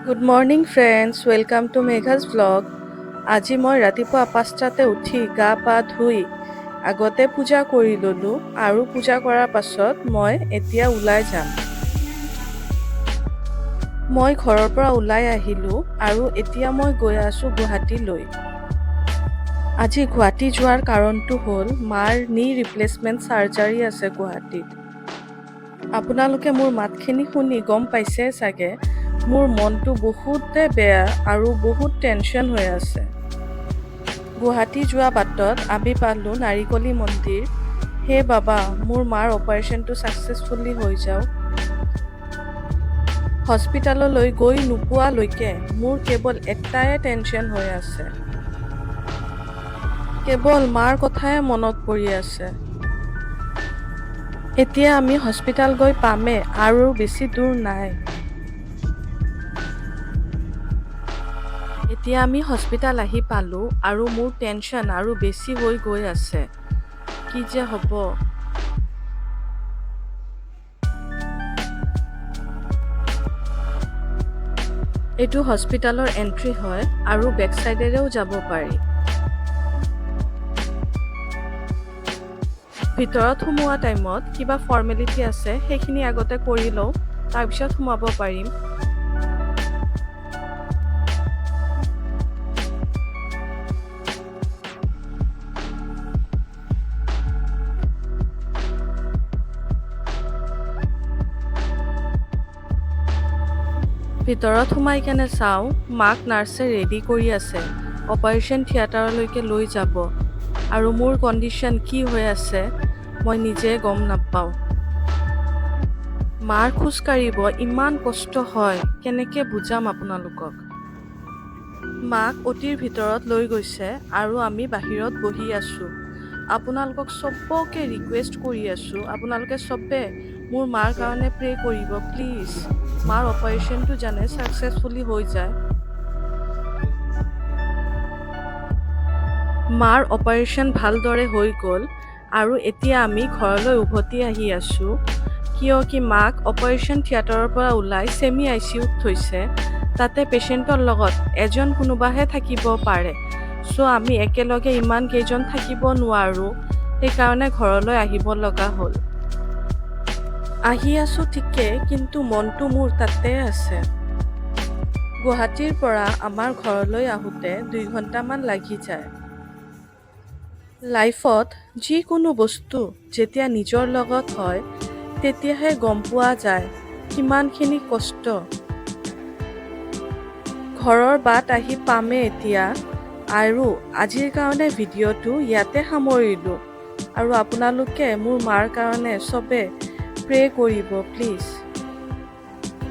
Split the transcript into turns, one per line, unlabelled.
Good morning friends, welcome to Megha's blog. আজি মই ৰাতিপুৱা 5টাতে উঠি গা পা ধুই আগতে পূজা কৰি ল'লোঁ আৰু পূজা কৰাৰ পাছত মই এতিয়া ওলাই যাম। মই ঘৰৰ পৰা ওলাই আহিলোঁ আৰু এতিয়া মই গৈ আছোঁ গুৱাহাটীলৈ। আজি গুৱাহাটী যোৱাৰ কাৰণটো হ'ল মাৰ নি ৰিপ্লেচমেণ্ট চাৰ্জাৰী আছে গুৱাহাটীত। আপোনালোকে মোৰ মাতখিনি শুনি গম পাইছে চাগে, মোৰ মনটো বহুতে বেয়া আৰু বহুত টেনশ্যন হৈ আছে। গুৱাহাটী যোৱা বাটত আমি পালোঁ নাৰিকলী মন্দিৰ। হে বাবা, মোৰ মাৰ অপাৰেশ্যনটো ছাকচেছফুলি হৈ যাওক। হস্পিটাললৈ গৈ নোপোৱালৈকে মোৰ কেৱল এটাই টেনশ্যন হৈ আছে। কেৱল মাৰ কথাই মনত পৰি আছে। এতিয়া আমি হস্পিটাল গৈ পামেই আৰু বেছি দূৰ নাই। এতিয়া আমি হস্পিটাল আহি পালোঁ আৰু মোৰ টেনশ্যন আৰু বেছি হৈ গৈ আছে। কি যে হ'ব। এইটো হস্পিটালৰ এণ্ট্ৰি হয় আৰু বেক চাইডেৰেও যাব পাৰি। ভিতৰত সোমোৱা টাইমত কিবা ফৰ্মেলিটি আছে, সেইখিনি আগতে কৰি লওঁ, তাৰপিছত সোমাব পাৰিম। ভিতৰত সোমাই কেনে চাওঁ মাক নাৰ্ছে ৰেডি কৰি আছে অপাৰেশ্যন থিয়েটাৰলৈকে লৈ যাব, আৰু মোৰ কণ্ডিশ্যন কি হৈ আছে মই নিজে গম নাপাওঁ। মাৰ খোজ কাঢ়িব ইমান কষ্ট হয়, কেনেকৈ বুজাম আপোনালোকক। মাক অতিৰ ভিতৰত লৈ গৈছে আৰু আমি বাহিৰত বহি আছোঁ। আপোনালোকক চবকে ৰিকুৱেষ্ট কৰি আছোঁ, আপোনালোকে চবে মোৰ মাৰ কাৰণে প্ৰে কৰিব প্লিজ। মাৰ অপাৰেশ্যনটো জানে ছাকচেছফুলি হৈ যায়। মাৰ অপাৰেশ্যন ভালদৰে হৈ গ'ল আৰু এতিয়া আমি ঘৰলৈ উভতি আহি আছোঁ, কিয় কি মাক অপাৰেশ্যন থিয়েটাৰৰ পৰা ওলাই ছেমি ICUত থৈছে। তাতে পেচেণ্টৰ লগত এজন কোনোবাহে থাকিব পাৰে, চ' আমি একেলগে ইমান কেইজন থাকিব নোৱাৰোঁ, সেইকাৰণে ঘৰলৈ আহিব লগা হ'ল। আহি আছোঁ ঠিকে, কিন্তু মনটো মোৰ তাতে আছে। গুৱাহাটীৰ পৰা আমাৰ ঘৰলৈ আহোঁতে 2 ঘণ্টামান লাগি যায়। লাইফত যিকোনো বস্তু যেতিয়া নিজৰ লগত হয়, তেতিয়াহে গম পোৱা যায় কিমানখিনি কষ্ট। ঘৰৰ বাট আহি পামেই এতিয়া, আৰু আজিৰ কাৰণে ভিডিঅ'টো ইয়াতে সামৰিলোঁ। আৰু আপোনালোকে মোৰ মাৰ কাৰণে চবে প্ৰে কৰিব প্লিজ।